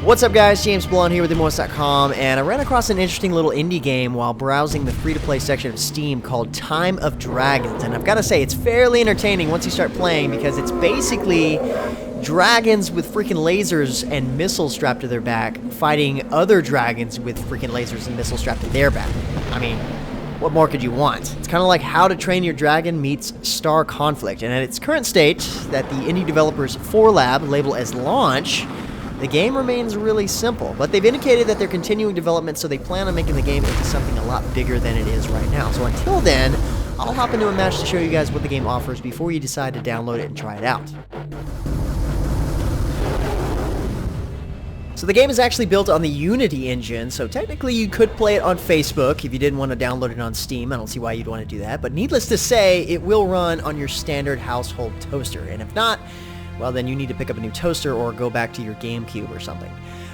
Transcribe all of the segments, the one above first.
What's up guys, James Blonde here with MMOHuts.com, and I ran across an interesting little indie game while browsing the free-to-play section of Steam called Time of Dragons, and I've got to say, it's fairly entertaining once you start playing because it's basically dragons with freaking lasers and missiles strapped to their back fighting other dragons with freaking lasers and missiles strapped to their back. I mean, what more could you want? It's kind of like How to Train Your Dragon meets Star Conflict, and at its current state, that the indie developers 4Lab label as launch, the game remains really simple, but they've indicated that they're continuing development, so they plan on making the game into something a lot bigger than it is right now. So until then, I'll hop into a match to show you guys what the game offers before you decide to download it and try it out. So the game is actually built on the Unity engine, so technically you could play it on Facebook if you didn't want to download it on Steam. I don't see why you'd want to do that, but needless to say, it will run on your standard household toaster, and if not, well, then you need to pick up a new toaster or go back to your GameCube or something.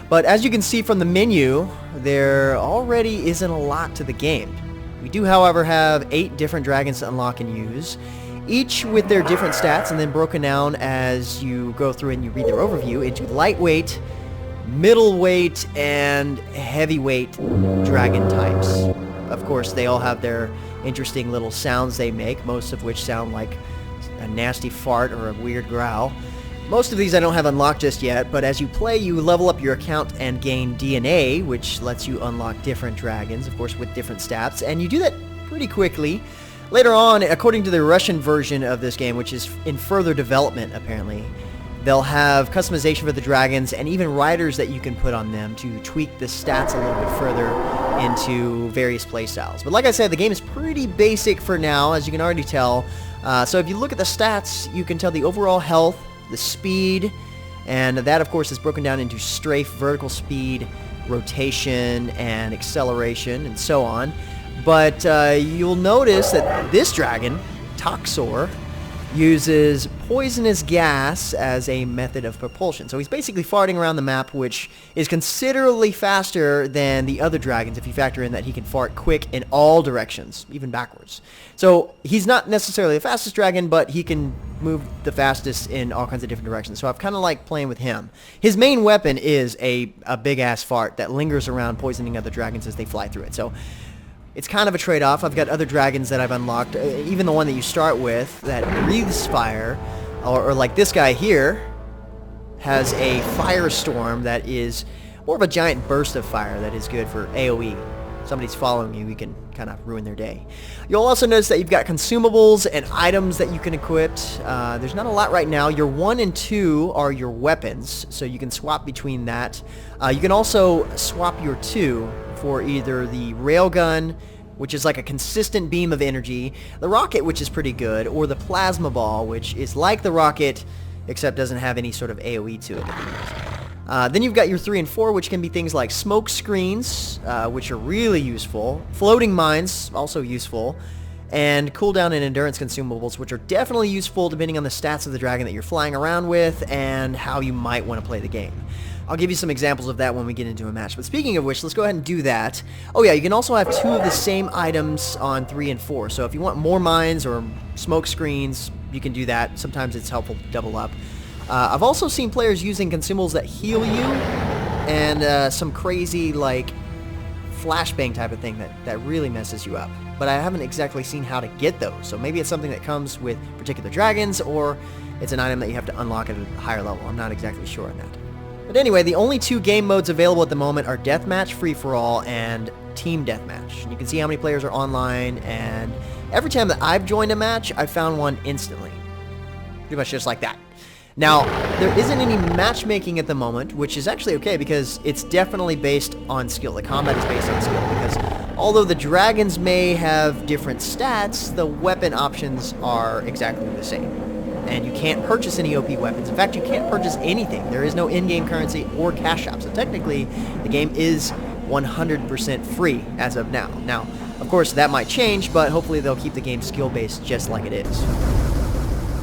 But as you can see from the menu, there already isn't a lot to the game. We do, however, have 8 different dragons to unlock and use, each with their different stats and then broken down as you go through and you read their overview into lightweight, middleweight, and heavyweight dragon types. Of course, they all have their interesting little sounds they make, most of which sound like a nasty fart or a weird growl. Most of these I don't have unlocked just yet, but as you play, you level up your account and gain DNA, which lets you unlock different dragons, of course, with different stats, and you do that pretty quickly. Later on, according to the Russian version of this game, which is in further development, apparently, they'll have customization for the dragons and even riders that you can put on them to tweak the stats a little bit further into various playstyles. But like I said, the game is pretty basic for now, as you can already tell. So if you look at the stats, you can tell the overall health, the speed, and that of course is broken down into strafe, vertical speed, rotation, and acceleration, and so on. But you'll notice that this dragon, Toxor, uses poisonous gas as a method of propulsion. So he's basically farting around the map, which is considerably faster than the other dragons if you factor in that he can fart quick in all directions, even backwards. So he's not necessarily the fastest dragon, but he can move the fastest in all kinds of different directions. So I've kind of liked playing with him. His main weapon is a big-ass fart that lingers around, poisoning other dragons as they fly through it. So it's kind of a trade-off. I've got other dragons that I've unlocked, even the one that you start with that breathes fire, or like this guy here, has a firestorm that is more of a giant burst of fire that is good for AoE. Somebody's following you, you can kind of ruin their day. You'll also notice that you've got consumables and items that you can equip. There's not a lot right now. Your 1 and 2 are your weapons, so you can swap between that. You can also swap your 2 for either the railgun, which is like a consistent beam of energy, the rocket, which is pretty good, or the plasma ball, which is like the rocket, except doesn't have any sort of AoE to it. Then you've got your 3 and 4, which can be things like smoke screens, which are really useful, floating mines, also useful, and cooldown and endurance consumables, which are definitely useful depending on the stats of the dragon that you're flying around with and how you might want to play the game. I'll give you some examples of that when we get into a match. But speaking of which, let's go ahead and do that. Oh yeah, you can also have 2 of the same items on 3 and 4. So if you want more mines or smoke screens, you can do that. Sometimes it's helpful to double up. I've also seen players using consumables that heal you and some crazy like flashbang type of thing that really messes you up. But I haven't exactly seen how to get those. So maybe it's something that comes with particular dragons, or it's an item that you have to unlock at a higher level. I'm not exactly sure on that. But anyway, the only 2 game modes available at the moment are Deathmatch, Free-for-All, and Team Deathmatch. And you can see how many players are online, and every time that I've joined a match, I've found one instantly. Pretty much just like that. Now, there isn't any matchmaking at the moment, which is actually okay because it's definitely based on skill. The combat is based on skill because although the dragons may have different stats, the weapon options are exactly the same. And you can't purchase any OP weapons. In fact, you can't purchase anything. There is no in-game currency or cash shop. So technically, the game is 100% free as of now. Now, of course, that might change, but hopefully they'll keep the game skill-based just like it is.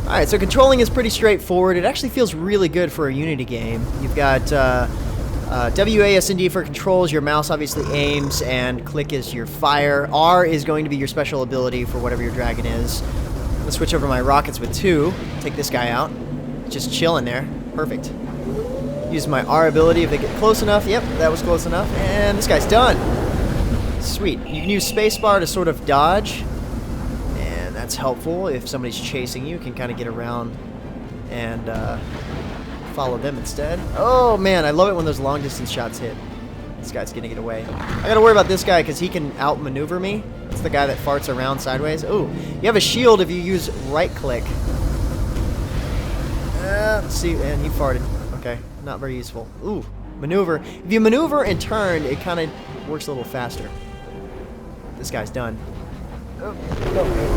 Alright, so controlling is pretty straightforward. It actually feels really good for a Unity game. You've got WASD for controls, your mouse obviously aims, and click is your fire. R is going to be your special ability for whatever your dragon is. Let's switch over my rockets with 2. Take this guy out. Just chilling there. Perfect. Use my R ability if they get close enough. Yep, that was close enough. And this guy's done. Sweet. You can use spacebar to sort of dodge. And that's helpful if somebody's chasing you. You can kind of get around and follow them instead. Oh, man. I love it when those long distance shots hit. This guy's going to get away. I got to worry about this guy because he can outmaneuver me. That's the guy that farts around sideways. Oh, you have a shield if you use right click. Let's see. And he farted. Okay. Not very useful. Ooh, maneuver. If you maneuver and turn, it kind of works a little faster. This guy's done. Oh,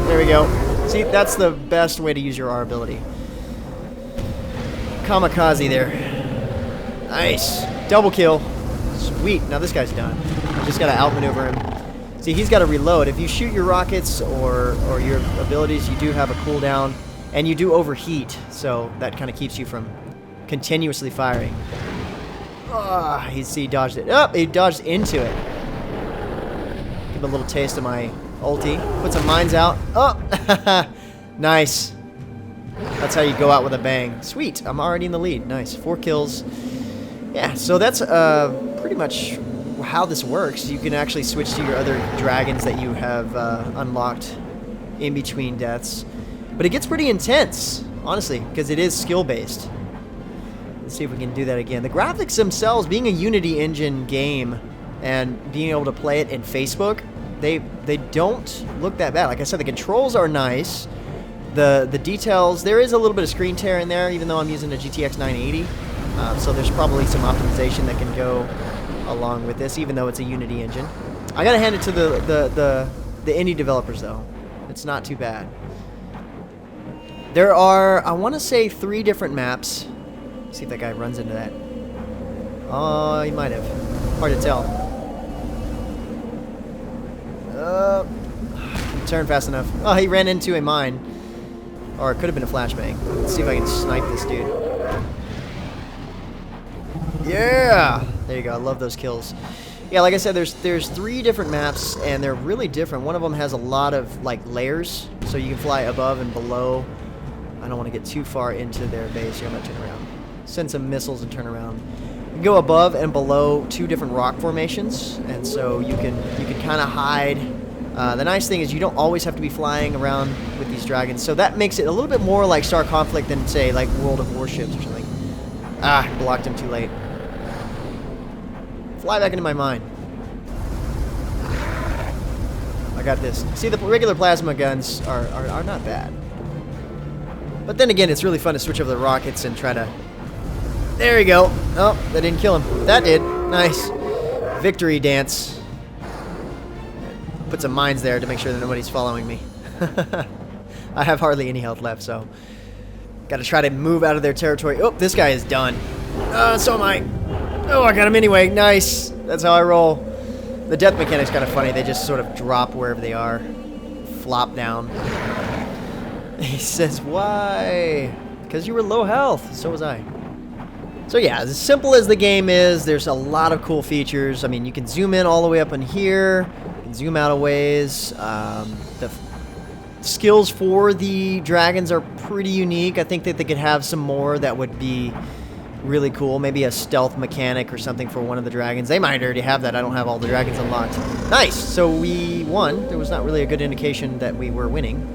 there we go. See, that's the best way to use your R ability. Kamikaze there. Nice. Double kill. Sweet. Now this guy's done. You just got to outmaneuver him. See, he's got to reload. If you shoot your rockets or your abilities, you do have a cooldown. And you do overheat, so that kind of keeps you from continuously firing. He dodged it. Oh, he dodged into it. Give him a little taste of my ulti. Put some mines out. Oh, nice. That's how you go out with a bang. Sweet. I'm already in the lead. Nice. 4 kills. Yeah, so that's pretty much how this works. You can actually switch to your other dragons that you have unlocked in between deaths. But it gets pretty intense, honestly, because it is skill-based. Let's see if we can do that again. The graphics themselves, being a Unity engine game and being able to play it in Facebook, they don't look that bad. Like I said, the controls are nice. The details, there is a little bit of screen tear in there, even though I'm using a GTX 980. So there's probably some optimization that can go along with this, even though it's a Unity engine. I gotta hand it to the indie developers, though. It's not too bad. There are, I want to say, 3 different maps. See if that guy runs into that. Oh, he might have. Hard to tell. Turn fast enough. Oh, he ran into a mine. Or it could have been a flashbang. Let's see if I can snipe this dude. Yeah! There you go. I love those kills. Yeah, like I said, there's 3 different maps, and they're really different. One of them has a lot of, like, layers, so you can fly above and below. I don't want to get too far into their base here. I'm going to turn around. Send some missiles and turn around. You can go above and below 2 different rock formations, and so you can kind of hide. The nice thing is you don't always have to be flying around with these dragons, so that makes it a little bit more like Star Conflict than, say, like World of Warships or something. Ah, blocked him too late. Fly back into my mine. I got this. See, the regular plasma guns are not bad. But then again, it's really fun to switch over the rockets and try to... There you go. Oh, that didn't kill him. That did. Nice. Victory dance. Put some mines there to make sure that nobody's following me. I have hardly any health left, so... Gotta try to move out of their territory. Oh, this guy is done. So am I. Oh, I got him anyway. Nice. That's how I roll. The death mechanic's kind of funny. They just sort of drop wherever they are. Flop down. He says, why? Because you were low health. So was I. So yeah, as simple as the game is, there's a lot of cool features. I mean, you can zoom in all the way up in here. You can zoom out a ways. The skills for the dragons are pretty unique. I think that they could have some more that would be really cool. Maybe a stealth mechanic or something for one of the dragons. They might already have that. I don't have all the dragons unlocked. Nice! So we won. There was not really a good indication that we were winning.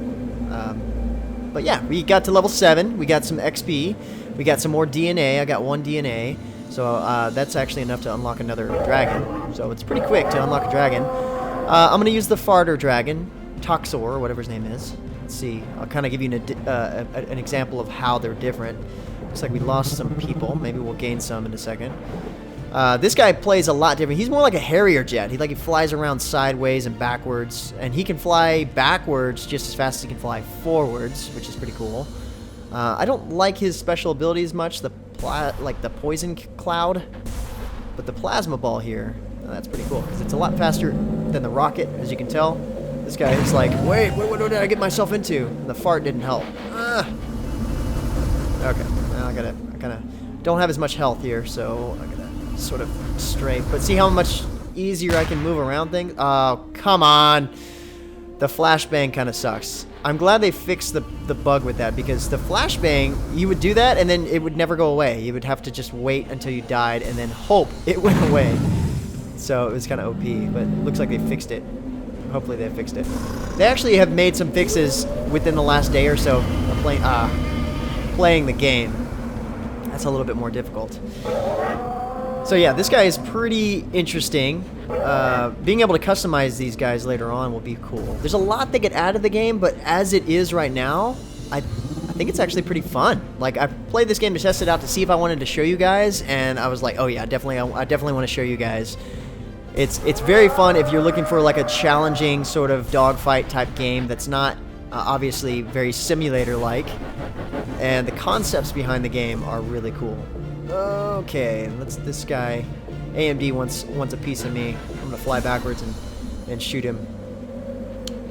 But yeah, we got to level 7. We got some XP. We got some more DNA. I got 1 DNA. So that's actually enough to unlock another dragon. So it's pretty quick to unlock a dragon. I'm going to use the farter dragon, Toxor, or whatever his name is. Let's see. I'll kind of give you an example of how they're different. Looks like we lost some people. Maybe we'll gain some in a second. This guy plays a lot different. He's more like a Harrier jet. He flies around sideways and backwards, and he can fly backwards just as fast as he can fly forwards, which is pretty cool. I don't like his special abilities much, like the poison cloud, but the plasma ball here, that's pretty cool because it's a lot faster than the rocket, as you can tell. This guy is like, wait, what did I get myself into? And the fart didn't help. Okay, now I kind of don't have as much health here, so I gotta sort of strafe. But see how much easier I can move around things? Oh, come on. The flashbang kind of sucks. I'm glad they fixed the bug with that, because the flashbang, you would do that and then it would never go away. You would have to just wait until you died and then hope it went away. So it was kind of OP, but it looks like they fixed it. Hopefully they fixed it. They actually have made some fixes within the last day or so of playing the game. That's a little bit more difficult. So yeah, this guy is pretty interesting. Being able to customize these guys later on will be cool. There's a lot that get added to the game, but as it is right now, I think it's actually pretty fun. Like, I played this game to test it out to see if I wanted to show you guys, and I was like, oh yeah, definitely, I definitely want to show you guys. It's very fun if you're looking for like a challenging sort of dogfight type game that's not obviously very simulator-like, and the concepts behind the game are really cool. Okay, this guy, AMD wants a piece of me. I'm gonna fly backwards and shoot him.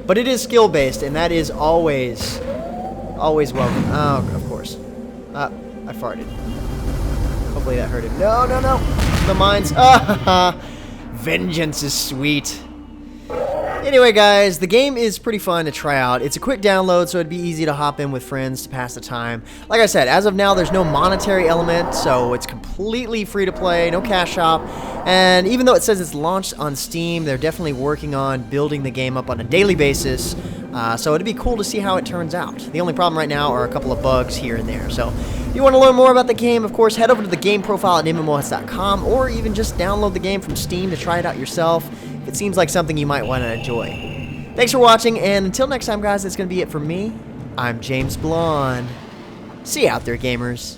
But it is skill based, and that is always welcome. Oh, of course. I farted. Hopefully that hurt him. No, no, no. The mines. Vengeance is sweet. Anyway, guys, the game is pretty fun to try out. It's a quick download, so it'd be easy to hop in with friends to pass the time. Like I said, as of now, there's no monetary element, so it's completely free to play, no cash shop. And even though it says it's launched on Steam, they're definitely working on building the game up on a daily basis. So it'd be cool to see how it turns out. The only problem right now are a couple of bugs here and there. So if you want to learn more about the game, of course, head over to the game profile at MMOHuts.com, or even just download the game from Steam to try it out yourself. It seems like something you might want to enjoy. Thanks for watching, and until next time, guys, that's going to be it for me. I'm James Blonde. See you out there, gamers.